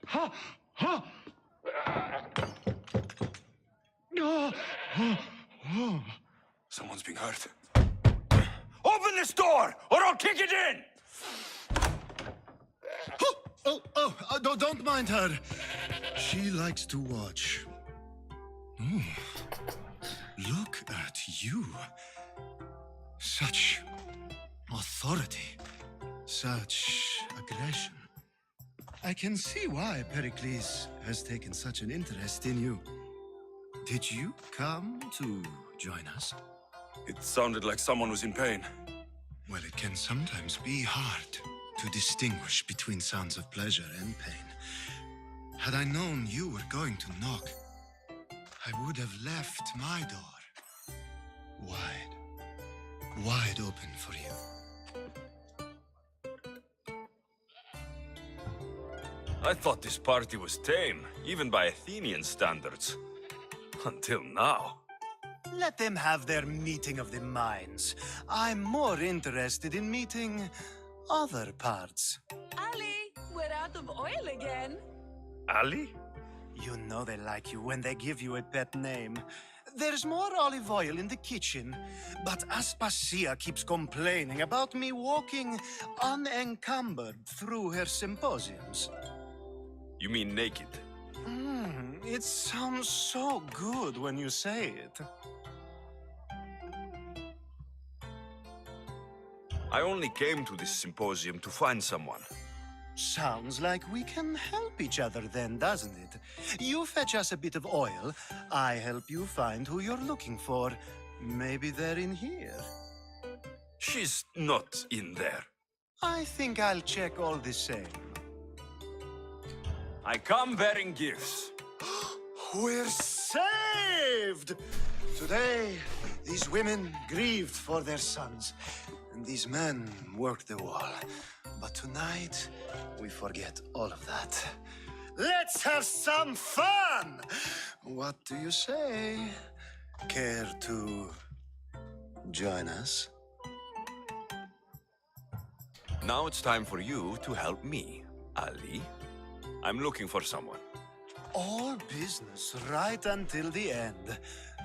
Ha! Ha! Someone's being hurt. Open this door, or I'll kick it in! Don't mind her. She likes to watch. Oh, look at you. Such authority. Such aggression. I can see why Pericles has taken such an interest in you. Did you come to join us? It sounded like someone was in pain. Well, it can sometimes be hard to distinguish between sounds of pleasure and pain. Had I known you were going to knock, I would have left my door wide open for you. I thought this party was tame, even by Athenian standards. Until now. Let them have their meeting of the minds. I'm more interested in meeting other parts. Ali, we're out of oil again. Ali? You know they like you when they give you a pet name. There's more olive oil in the kitchen, but Aspasia keeps complaining about me walking unencumbered through her symposiums. You mean naked? It sounds so good when you say it. I only came to this symposium to find someone. Sounds like we can help each other then, doesn't it? You fetch us a bit of oil, I help you find who you're looking for. Maybe they're in here. She's not in there. I think I'll check all the same. I come bearing gifts. We're saved! Today, these women grieved for their sons, and these men worked the wall. But tonight, we forget all of that. Let's have some fun! What do you say? Care to join us? Now it's time for you to help me, Ali. I'm looking for someone. All business right until the end.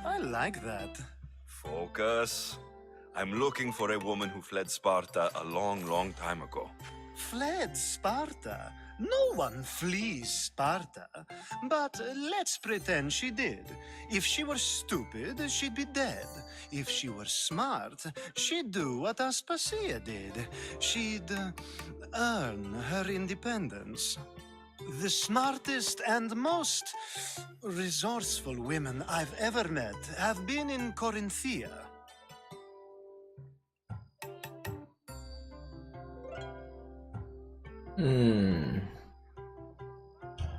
I like that. Focus. I'm looking for a woman who fled Sparta a long, long time ago. Fled Sparta? No one flees Sparta. But let's pretend she did. If she were stupid, she'd be dead. If she were smart, she'd do what Aspasia did. She'd earn her independence. The smartest and most resourceful women I've ever met have been in Corinthia.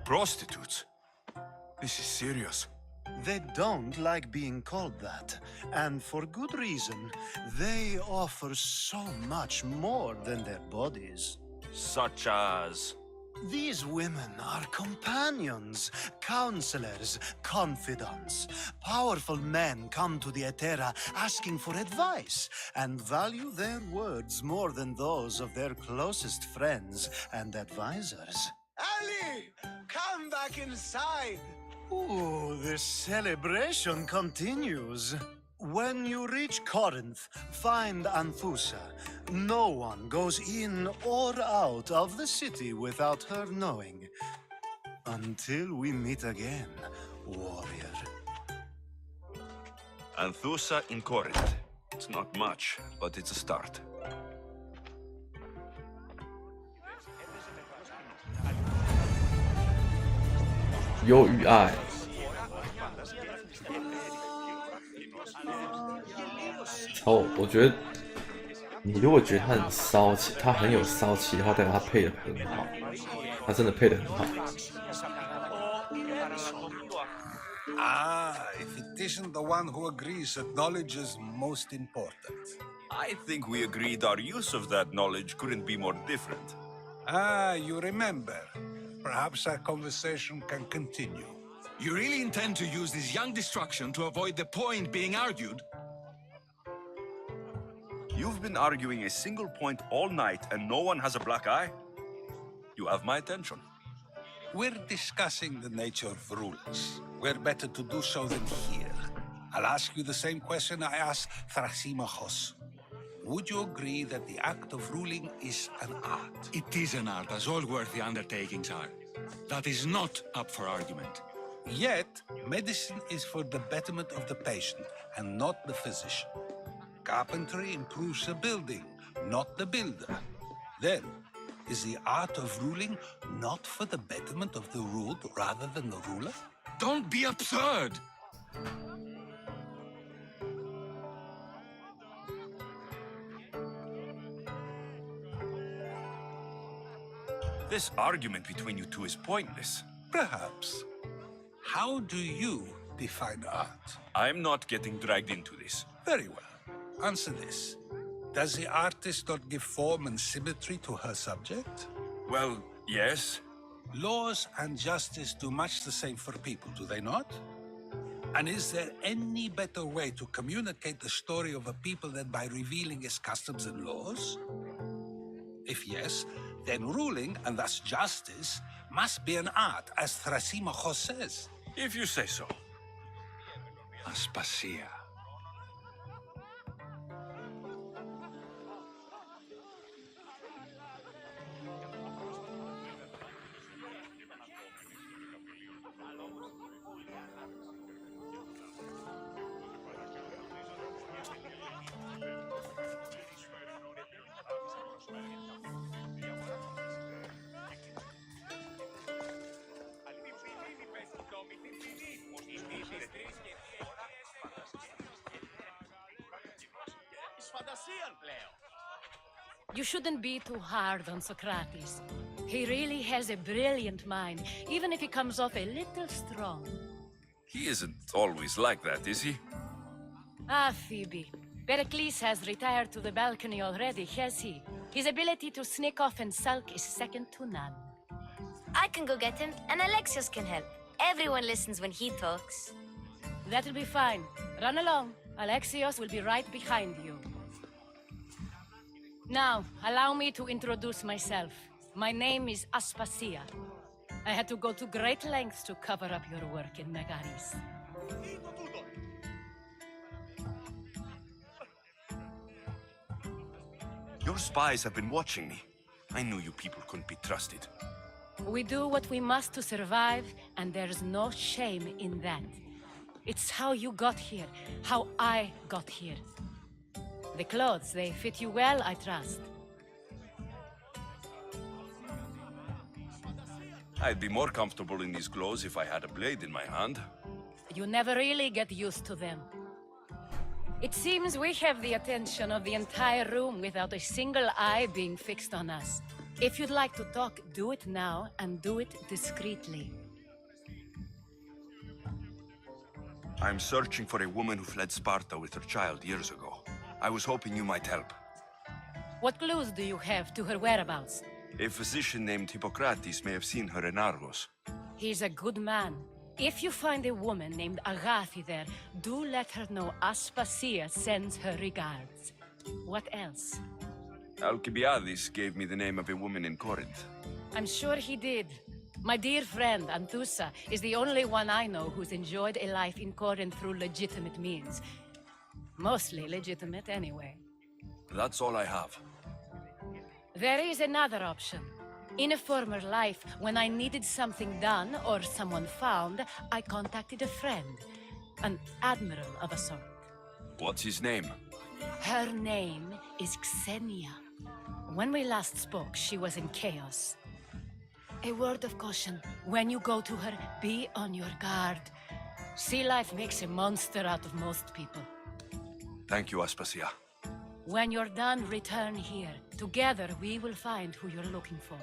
Prostitutes? This is serious. They don't like being called that, and for good reason. They offer so much more than their bodies. Such as... These women are companions, counselors, confidants. Powerful men come to the Etera asking for advice and value their words more than those of their closest friends and advisors. Ali! Come back inside! Ooh, the celebration continues. When you reach Corinth, find Anthusa. No one goes in or out of the city without her knowing. Until we meet again, warrior. Anthusa in Corinth. It's not much, but it's a start.忧郁爱。哦，我觉得你如果觉得他很骚气，他很有骚气的话，代表他配的很好，他真的配的很好。If it isn't the one who agrees that knowledge is most important. I think we agreed our use of that knowledge couldn't be more different. You remember. Perhaps our conversation can continue. You really intend to use this young destruction to avoid the point being argued? You've been arguing a single point all night and no one has a black eye? You have my attention. We're discussing the nature of rulers. We're better to do so than here. I'll ask you the same question I asked Thrasima Khos. Would you agree that the act of ruling is an art? It is an art, as all worthy undertakings are. That is not up for argument. Yet, medicine is for the betterment of the patient and not the physician. Carpentry improves the building, not the builder. Then, is the art of ruling not for the betterment of the ruled rather than the ruler? Don't be absurd! This argument between you two is pointless. Perhaps. How do you define art? I'm not getting dragged into this. Very well. Answer this. Does the artist not give form and symmetry to her subject? Well, yes. Laws and justice do much the same for people, do they not? And is there any better way to communicate the story of a people than by revealing its customs and laws? If yes, then ruling, and thus justice, must be an art, as Thrasima Khos says. If you say so. Aspasia. You shouldn't be too hard on Socrates. He really has a brilliant mind, even if he comes off a little strong. He isn't always like that, is he? Ah, Phoebe. Pericles has retired to the balcony already, has he? His ability to sneak off and sulk is second to none. I can go get him, and Alexios can help. Everyone listens when he talks. That'll be fine. Run along. Alexios will be right behind you. Now, allow me to introduce myself. My name is Aspasia. I had to go to great lengths to cover up your work in Megaris. Your spies have been watching me. I knew you people couldn't be trusted. We do what we must to survive, and there's no shame in that. It's how you got here, how I got here. The clothes, they fit you well, I trust. I'd be more comfortable in these clothes if I had a blade in my hand. You never really get used to them. It seems we have the attention of the entire room without a single eye being fixed on us. If you'd like to talk, do it now, and do it discreetly. I'm searching for a woman who fled Sparta with her child years ago. I was hoping you might help. What clues do you have to her whereabouts? A physician named Hippocrates may have seen her in Argos. He's a good man. If you find a woman named Agathi there, do let her know Aspasia sends her regards. What else? Alcibiades gave me the name of a woman in Corinth. I'm sure he did. My dear friend, Anthusa, is the only one I know who's enjoyed a life in Corinth through legitimate means. Mostly legitimate, anyway. That's all I have. There is another option. In a former life, when I needed something done or someone found, I contacted a friend. An admiral of a sort. What's his name? Her name is Xenia. When we last spoke, she was in chaos. A word of caution. When you go to her, be on your guard. Sea life makes a monster out of most people. Thank you, Aspasia. When you're done, return here. Together, we will find who you're looking for.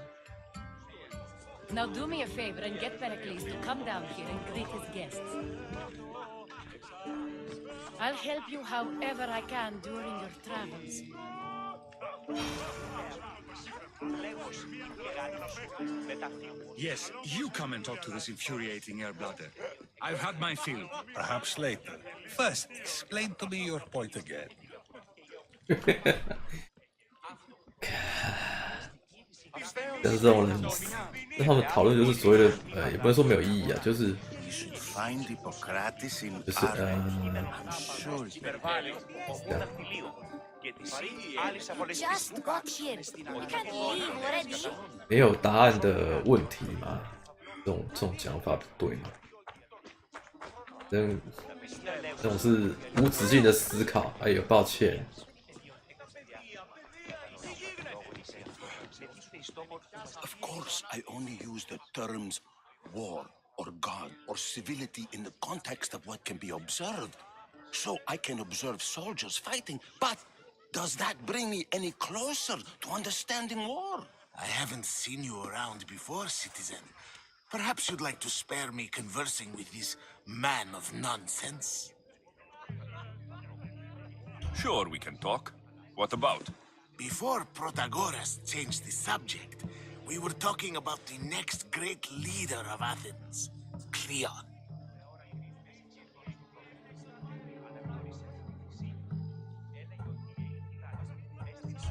Now do me a favor and get Pericles to come down here and greet his guests. I'll help you however I can during your travels. Yes, you come and talk to this infuriating airbladder. I've had my fill. Perhaps later. First, explain to me your point again.像这种人那他们讨论就是所谓的也不能说没有意义啊，就是Just got here. You can't leave already. 没有答案的问题嘛？这种讲法不对嘛？这种是无止境的思考。哎呦，抱歉。Of course, I only use the terms war or God or civility in the context of what can be observed. So I can observe soldiers fighting, but does that bring me any closer to understanding war? I haven't seen you around before, citizen. Perhaps you'd like to spare me conversing with this man of nonsense? Sure, we can talk. What about? Before Protagoras changed the subject, we were talking about the next great leader of Athens, Cleon.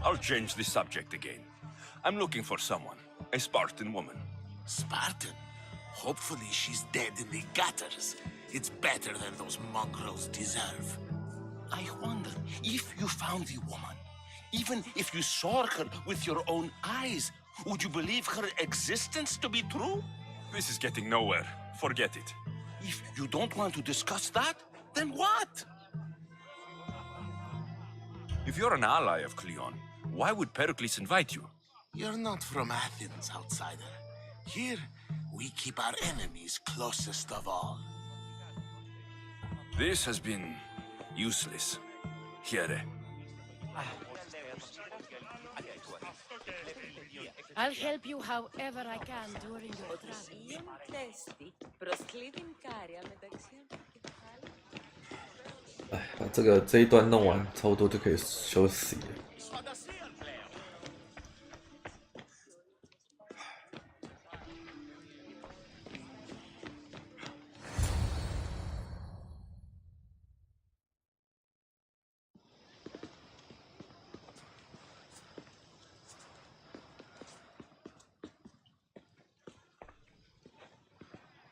I'll change the subject again. I'm looking for someone, a Spartan woman. Spartan? Hopefully she's dead in the gutters. It's better than those mongrels deserve. I wonder if you found the woman, even if you saw her with your own eyes, would you believe her existence to be true? This is getting nowhere. Forget it. If you don't want to discuss that, then what? If you're an ally of Cleon, why would Pericles invite you? You're not from Athens, outsider. Here, we keep our enemies closest of all. This has been useless. Here. I'll help you however I can during your travel.把这一段弄完，差不多就可以休息了。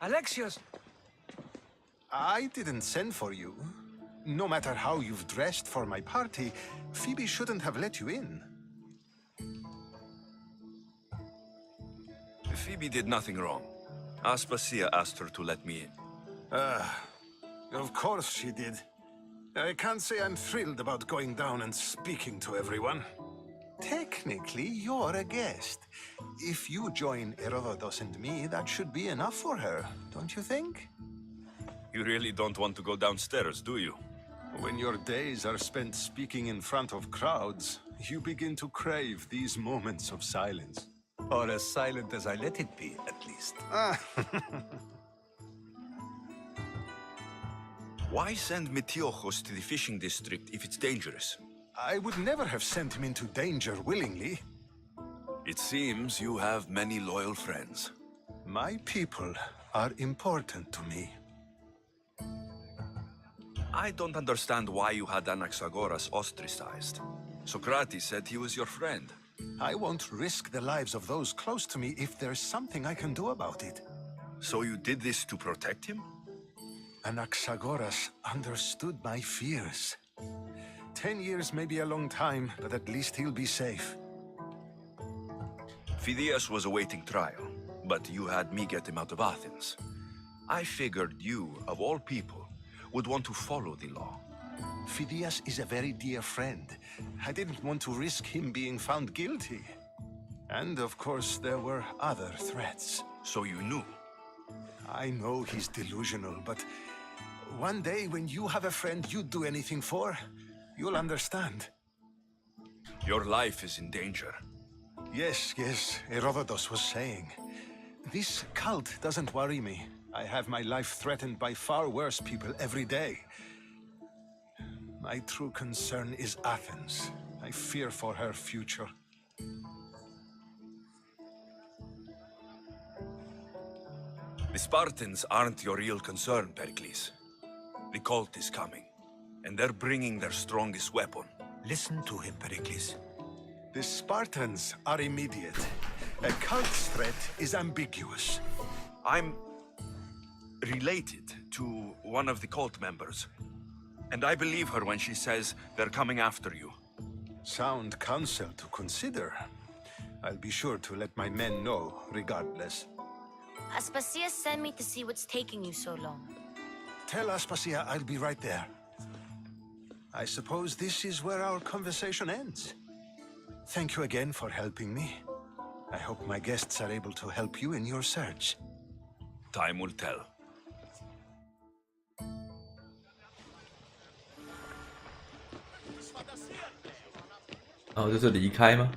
Alexios! I didn't send for you. No matter how you've dressed for my party, Phoebe shouldn't have let you in. Phoebe did nothing wrong. Aspasia asked her to let me in. Of course she did. I can't say I'm thrilled about going down and speaking to everyone. Technically, you're a guest. If you join Herodotus and me, that should be enough for her, don't you think? You really don't want to go downstairs, do you? When your days are spent speaking in front of crowds, you begin to crave these moments of silence. Or as silent as I let it be, at least. Why send Metiochos to the fishing district if it's dangerous? I would never have sent him into danger willingly. It seems you have many loyal friends. My people are important to me. I don't understand why you had Anaxagoras ostracized. Socrates said he was your friend. I won't risk the lives of those close to me if there's something I can do about it. So you did this to protect him? Anaxagoras understood my fears. 10 years may be a long time, but at least he'll be safe. Phidias was awaiting trial, but you had me get him out of Athens. I figured you, of all people, would want to follow the law. Phidias is a very dear friend. I didn't want to risk him being found guilty. And of course, there were other threats. So you knew? I know he's delusional, but one day when you have a friend you'd do anything for, you'll understand. Your life is in danger. Yes, Herodotus was saying. This cult doesn't worry me. I have my life threatened by far worse people every day. My true concern is Athens. I fear for her future. The Spartans aren't your real concern, Pericles. The cult is coming, and they're bringing their strongest weapon. Listen to him, Pericles. The Spartans are immediate. A cult's threat is ambiguous. I'm related to one of the cult members. And I believe her when she says they're coming after you. Sound counsel to consider. I'll be sure to let my men know, regardless. Aspasia sent me to see what's taking you so long. Tell Aspasia I'll be right there. I suppose this is where our conversation ends. Thank you again for helping me. I hope my guests are able to help you in your search. Time will tell. 然后就是离开吗？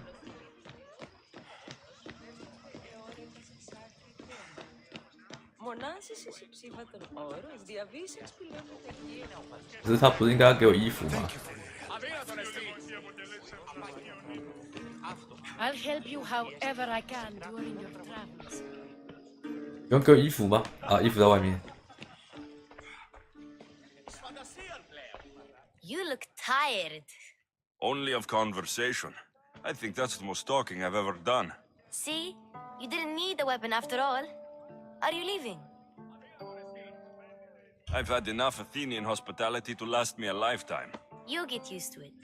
可是他不是应该要给我衣服吗？ I'll help you however I can during your travels. 不用给我衣服吗？啊，衣服在外面。 You look tired. Only of conversation. I think that's the most talking I've ever done. See? You didn't need the weapon after all. Are you leaving? I've had enough Athenian hospitality to last me a lifetime. You'll get used to it.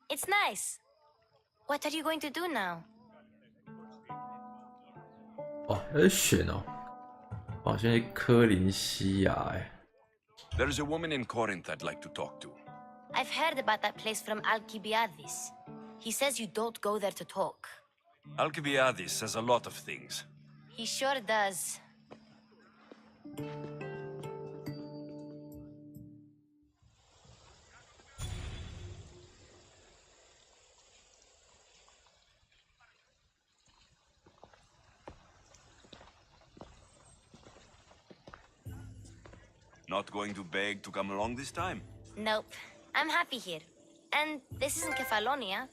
It's nice. What are you going to do now? 哦，有点选哦。哦，现在科林西亚哎。 There's a woman in Corinth I'd like to talk to. I've heard about that place from Alcibiades. He says you don't go there to talk. Alcibiades says a lot of things. He sure does. Not going to beg to come along this time? Nope. I'm happy here. And this isn't Kefalonia.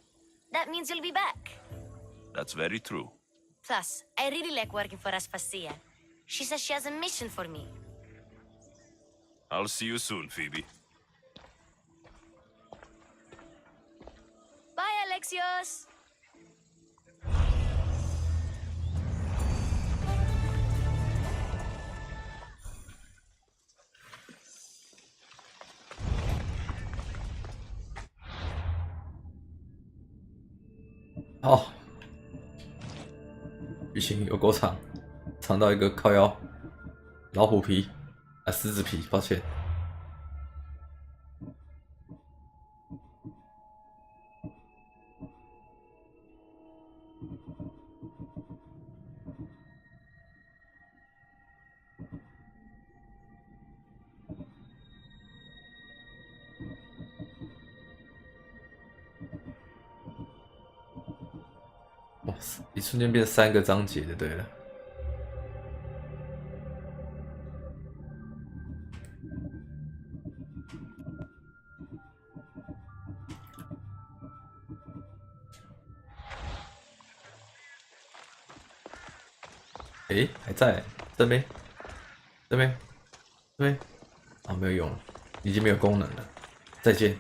That means you'll be back. That's very true. Plus, I really like working for Aspasia. She says she has a mission for me. I'll see you soon, Phoebe. Bye, Alexios! Oh. 好，剧情有够长，长到一个靠腰老虎皮啊，狮子皮，抱歉。哇，一瞬间变3个章节就对了。诶，还在这边，这边，这边，啊，没有用了，已经没有功能了。再见。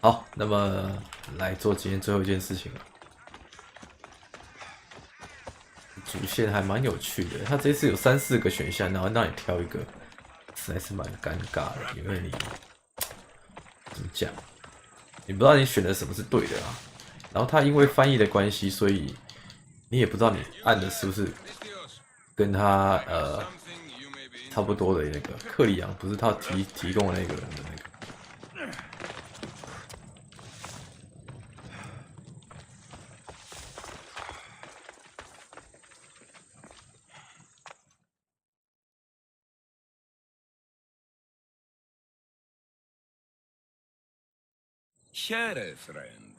好，那么来做今天最后一件事情了。主线还蛮有趣的，它这次有3、4个选项，然后让你挑一个，实在是蛮尴尬的，因为你怎么讲，你不知道你选的什么是对的啊。然后它因为翻译的关系，所以你也不知道你按的是不是跟他差不多的那个克里昂，不是他提供的那个人的那个。Here, friend.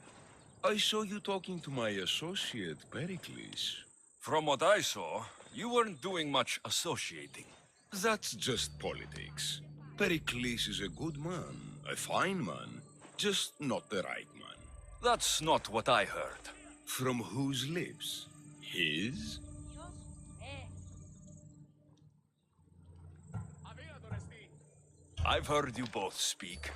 I saw you talking to my associate, Pericles. From what I saw, you weren't doing much associating. That's just politics. Pericles is a good man, a fine man, just not the right man. That's not what I heard. From whose lips? His? I've heard you both speak.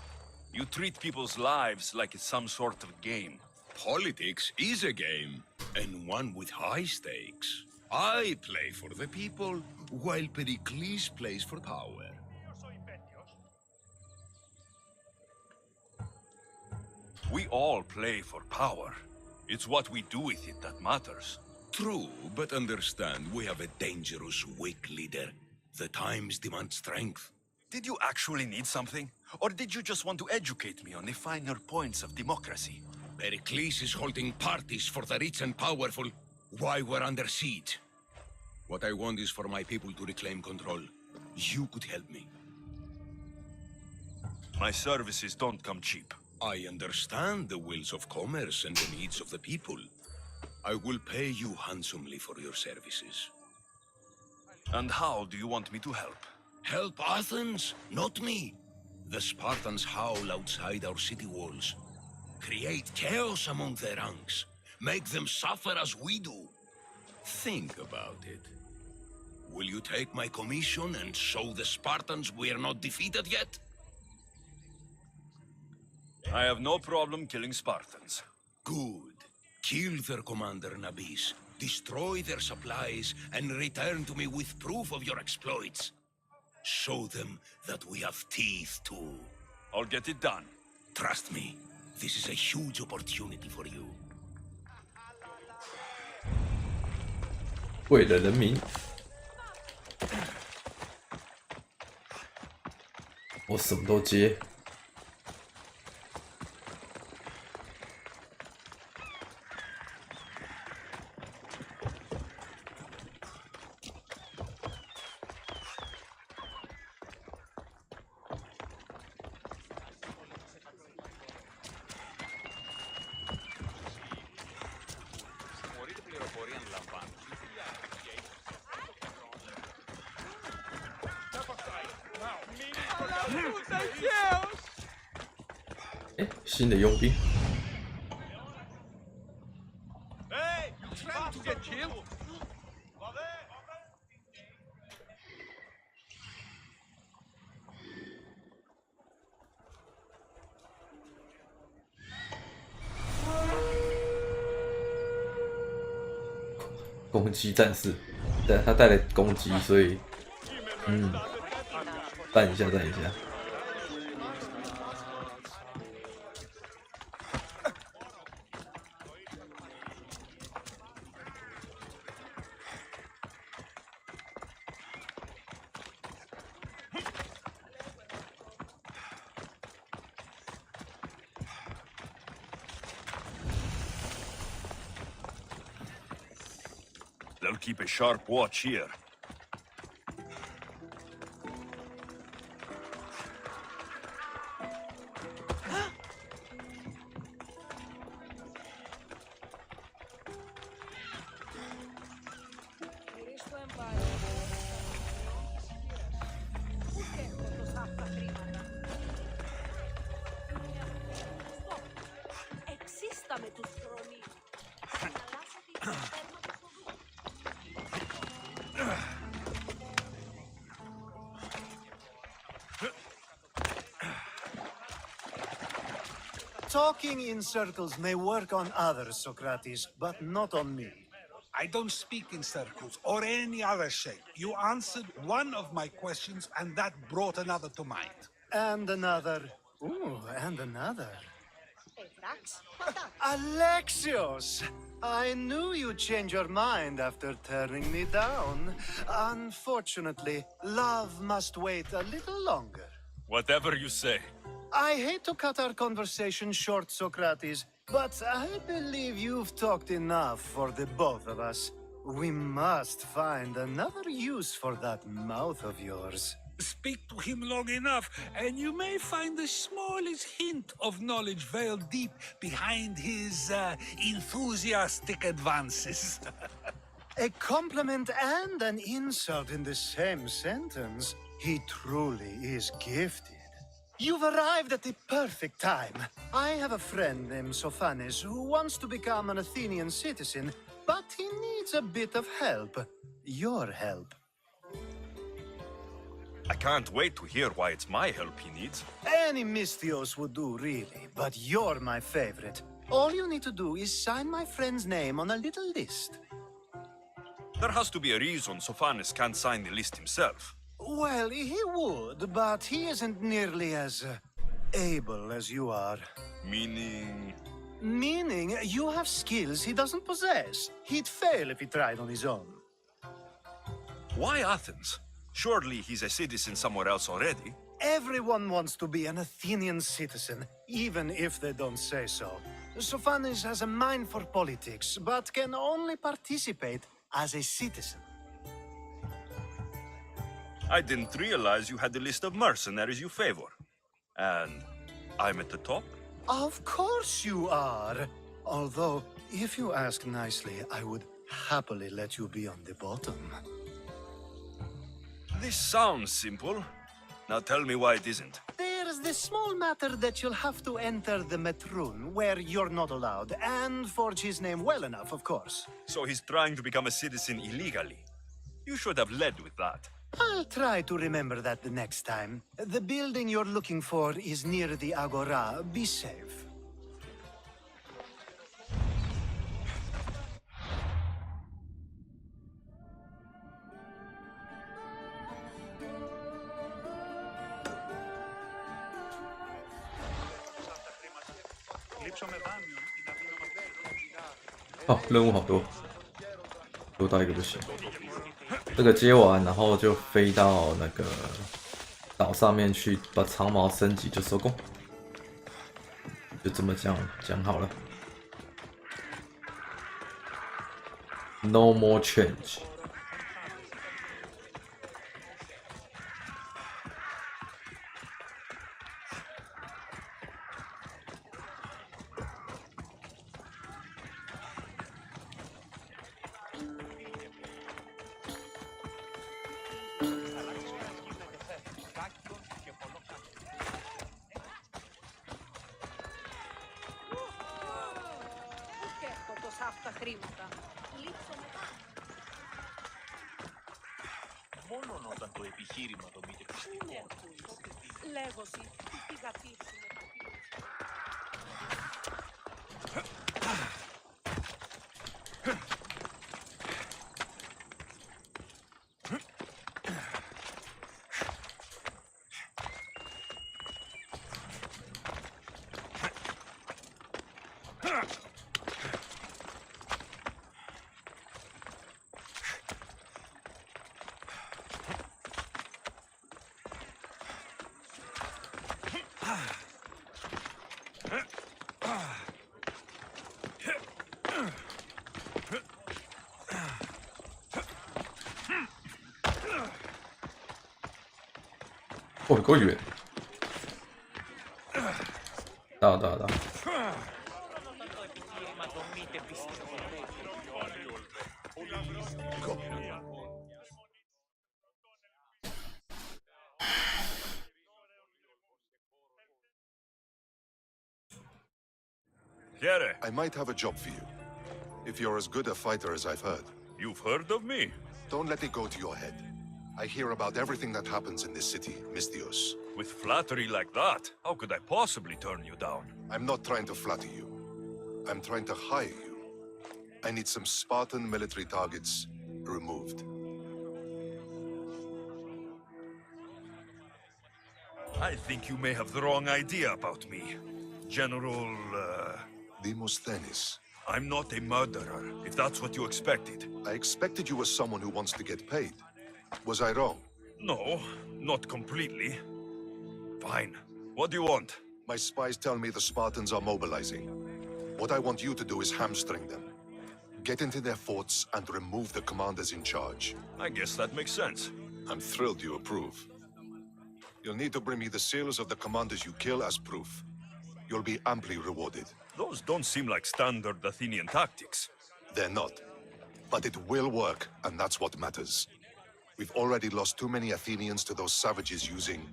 You treat people's lives like it's some sort of game. Politics is a game, and one with high stakes. I play for the people, while Pericles plays for power. We all play for power. It's what we do with it that matters. True, but understand, we have a dangerous, weak leader. The times demand strength. Did you actually need something? Or did you just want to educate me on the finer points of democracy? Pericles is holding parties for the rich and powerful while we're under siege. What I want is for my people to reclaim control. You could help me. My services don't come cheap. I understand the wills of commerce and the needs of the people. I will pay you handsomely for your services. And how do you want me to help? Help Athens, not me. The Spartans howl outside our city walls. Create chaos among their ranks. Make them suffer as we do. Think about it. Will you take my commission and show the Spartans we are not defeated yet? I have no problem killing Spartans. Good. Kill their commander Nabis, destroy their supplies, and return to me with proof of your exploits. Show them that we have teeth too. I'll get it done. Trust me, this is a huge opportunity for you. 为了人民，我什么都接。哎，新的佣兵。攻击战士，但他带来攻击，所以弹一下，弹一下。They'll keep a sharp watch here. Talking in circles may work on others, Socrates, but not on me. I don't speak in circles or any other shape. You answered one of my questions, and that brought another to mind. And another. Ooh, and another. Alexios! I knew you'd change your mind after turning me down. Unfortunately, love must wait a little longer. Whatever you say. I hate to cut our conversation short, Socrates, but I believe you've talked enough for the both of us. We must find another use for that mouth of yours. Speak to him long enough, and you may find the smallest hint of knowledge veiled deep behind his enthusiastic advances. A compliment and an insult in the same sentence. He truly is gifted. You've arrived at the perfect time. I have a friend named Sophanes who wants to become an Athenian citizen, but he needs a bit of help. Your help. I can't wait to hear why it's my help he needs. Any Misthios would do, really, but you're my favorite. All you need to do is sign my friend's name on a little list. There has to be a reason Sophanis can't sign the list himself. Well, he would, but he isn't nearly as able as you are. Meaning... Meaning, you have skills he doesn't possess. He'd fail if he tried on his own. Why Athens? Surely he's a citizen somewhere else already. Everyone wants to be an Athenian citizen, even if they don't say so. Sophanis has a mind for politics, but can only participate as a citizen. I didn't realize you had the list of mercenaries you favor. And I'm at the top? Of course you are. Although, if you ask nicely, I would happily let you be on the bottom. This sounds simple. Now tell me why it isn't. There's the small matter that you'll have to enter the Metroon, where you're not allowed, and forge his name well enough, of course. So he's trying to become a citizen illegally. You should have led with that. I'll try to remember that the next time. The building you're looking for is near the Agora. Be safe.哦，任务好多，多到一个不行。这个接完，然后就飞到那个岛上面去，把长矛升级就收工。就这么讲好了。No more change。哦，够远！到。I might have a job for you. If you're as good a fighter as I've heard. You've heard of me? Don't let it go to your head. I hear about everything that happens in this city, Misthios. With flattery like that, how could I possibly turn you down? I'm not trying to flatter you. I'm trying to hire you. I need some Spartan military targets removed. I think you may have the wrong idea about me. General, Demosthenes. I'm not a murderer, if that's what you expected. I expected you were someone who wants to get paid. Was I wrong? No, not completely. Fine. What do you want? My spies tell me the Spartans are mobilizing. What I want you to do is hamstring them. Get into their forts and remove the commanders in charge. I guess that makes sense. I'm thrilled you approve. You'll need to bring me the seals of the commanders you kill as proof. You'll be amply rewarded. Those don't seem like standard Athenian tactics. They're not. But it will work, and that's what matters. We've already lost too many Athenians to those savages using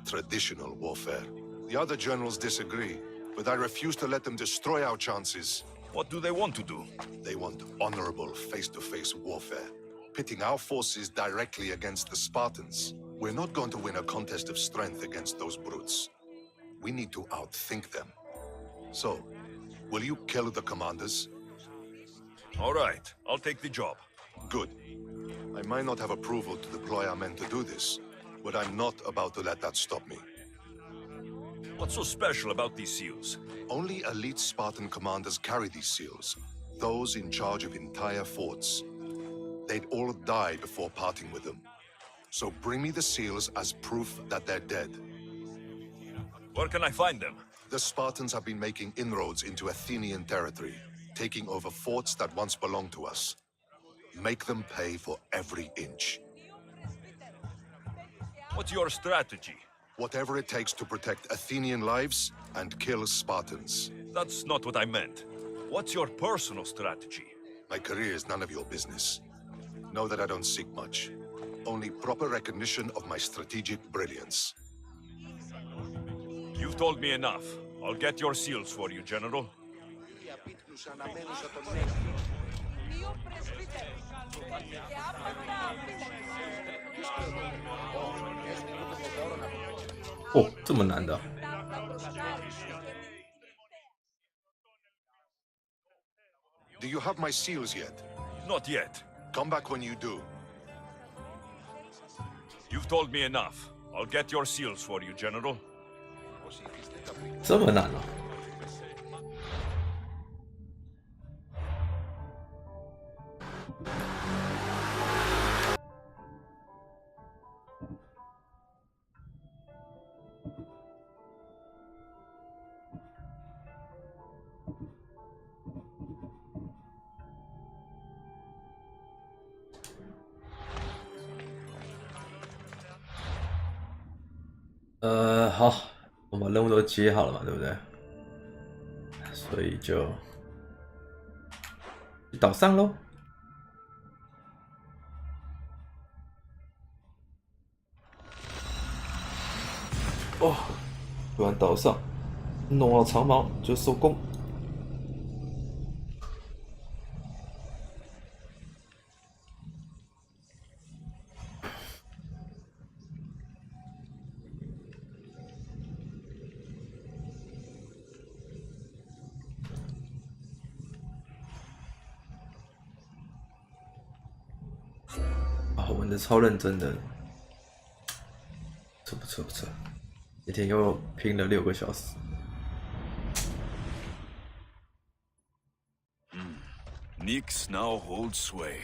traditional warfare. The other generals disagree, but I refuse to let them destroy our chances. What do they want to do? They want honorable face-to-face warfare, pitting our forces directly against the Spartans. We're not going to win a contest of strength against those brutes. We need to outthink them. So, will you kill the commanders? All right, I'll take the job. Good. I might not have approval to deploy our men to do this, but I'm not about to let that stop me. What's so special about these seals? Only elite Spartan commanders carry these seals. Those in charge of entire forts. They'd all die before parting with them. So bring me the seals as proof that they're dead. Where can I find them? The Spartans have been making inroads into Athenian territory, taking over forts that once belonged to us. Make them pay for every inch. What's your strategy? Whatever it takes to protect Athenian lives and kill Spartans. That's not what I meant. What's your personal strategy? My career is none of your business. Know that I don't seek much. Only proper recognition of my strategic brilliance. You've told me enough. I'll get your seals for you, General.哦，这么难的啊。Do you have my seals yet? Not yet. Come back when you do. You've told me enough. I'll get your seals for you, General. 这么难啊！好，我们任务都接好了嘛，对不对？所以就岛上喽。哦，突然岛上弄好长矛就收工。玩的超认真的，不错，那天又拼了6个小时。Nyx now holds sway.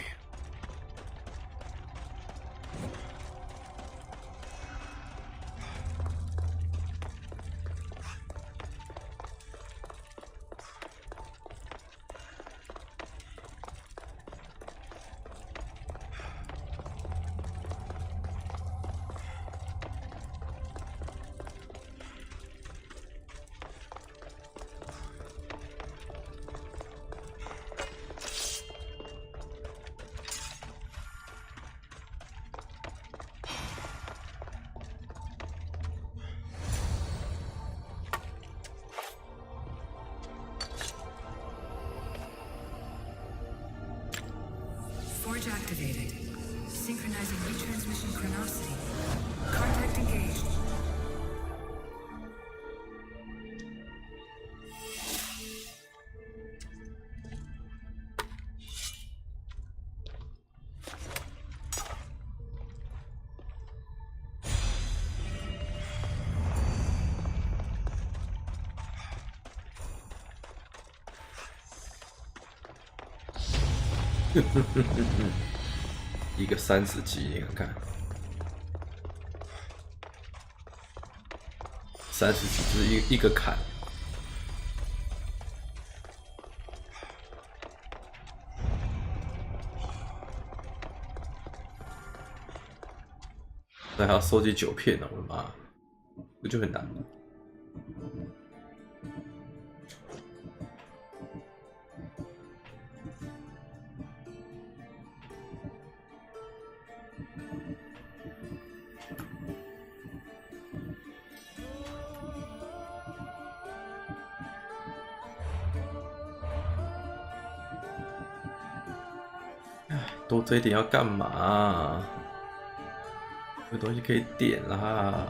Forge activated. Synchronizing retransmission chronicity. Contact engaged.一个30级，你看看，30级就是一个坎。那还要收集9片呢，我的妈，这就很难了。多这一点要干嘛啊？有东西可以点啦。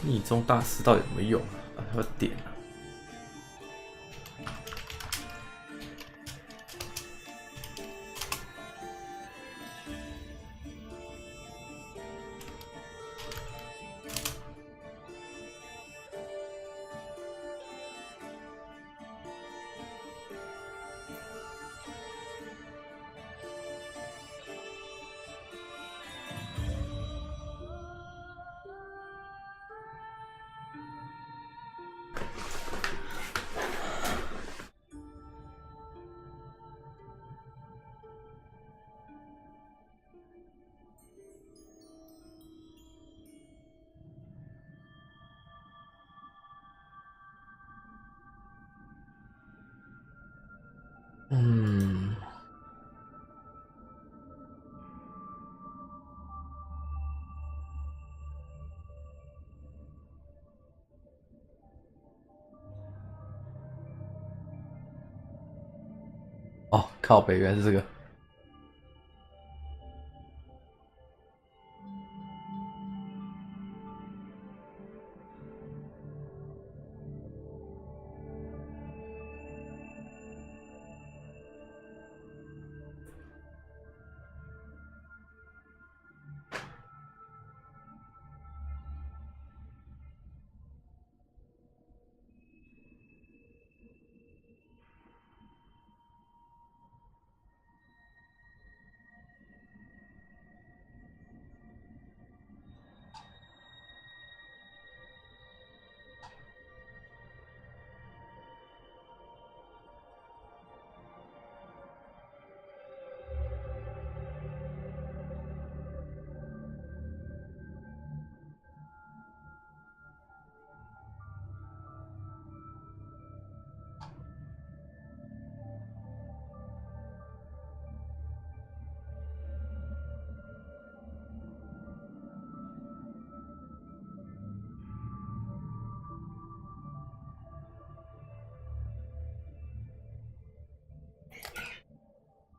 逆中大师到底有没有用啊？要点啊！哦，靠北，原来是这个。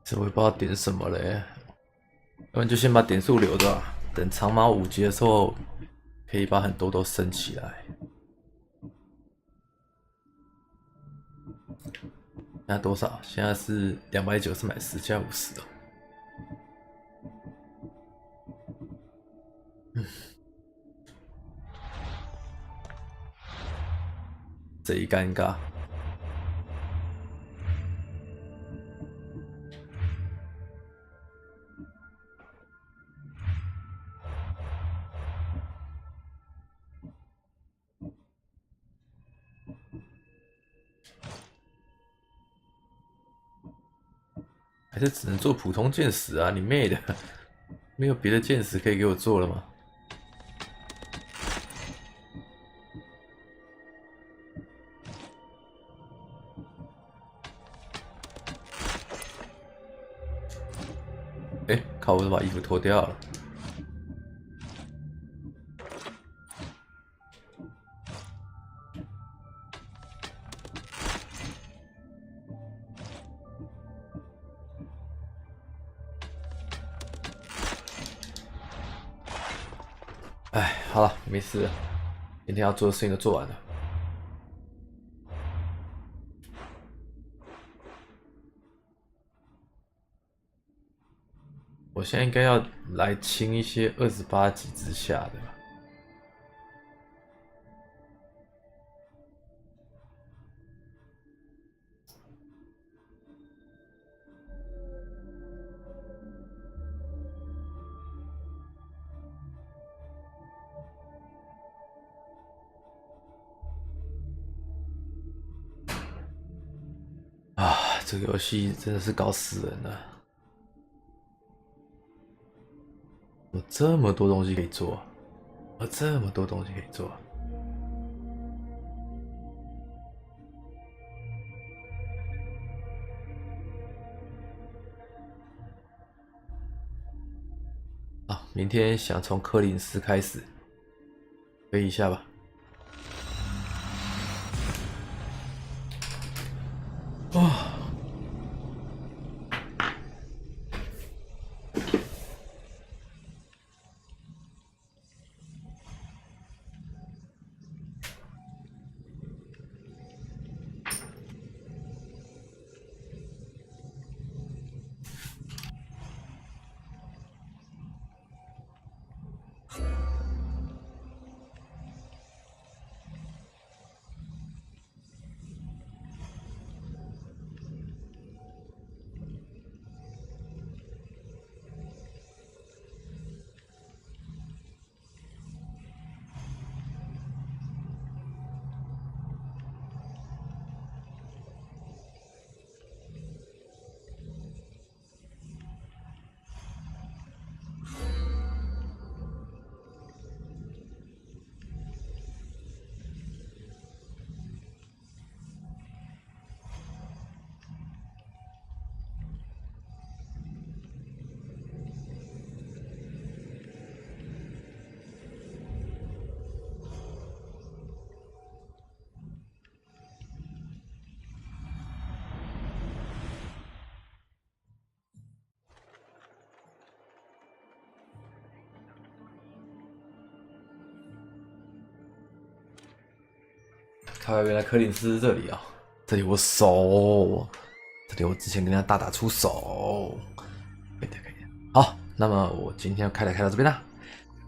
这我也不知道点什么嘞，要不然就先把点数留着吧，等长矛5级的时候，可以把很多都升起来。现在多少？现在是290买10加50哦。贼尴尬。还是只能做普通剑士啊！你妹的，没有别的剑士可以给我做了吗？哎，靠！我都把衣服脱掉了。哎，好了，没事了，今天要做的事情都做完了。我现在应该要来清一些28级之下的吧。啊，这个游戏真的是搞死人了！有这么多东西可以做，有这么多东西可以做。啊，明天想从柯林斯开始，飞一下吧。哇！原来柯林斯是这里啊、这里我手，这里我之前跟他大打出手，可以的，可以的。好，那么我今天开到这边啦，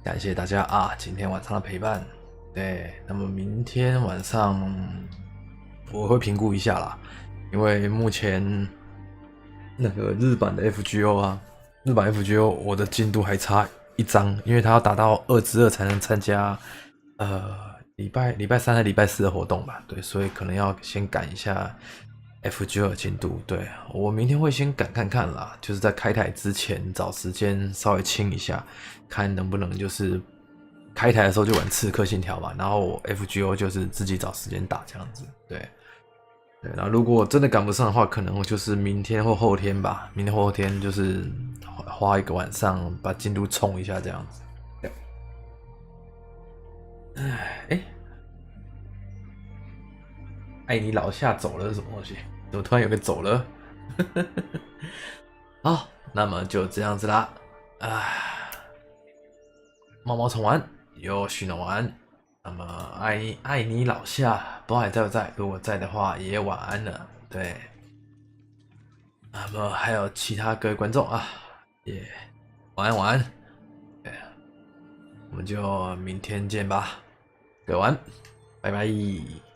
感谢大家啊，今天晚上的陪伴。对，那么明天晚上我会评估一下啦，因为目前那个日版的 FGO 啊，日版 FGO 我的进度还差1章，因为它要打到2+2才能参加礼拜三还礼拜四的活动吧，对，所以可能要先赶一下 FGO 的进度。对，我明天会先赶看看啦，就是在开台之前找时间稍微清一下，看能不能就是开台的时候就玩刺客信条嘛，然后 FGO 就是自己找时间打这样子。对，然后如果真的赶不上的话，可能就是明天或后天吧，明天或后天就是花一个晚上把进度冲一下这样子。爱你老夏走了是什么东西？怎么突然有个走了？好，那么就这样子啦。毛毛虫完，有许诺完。那么爱你老夏，不知道还在不在？如果在的话，也晚安了。对。那么还有其他各位观众啊，也晚安晚安。对，我们就明天见吧。各位晚安，拜拜。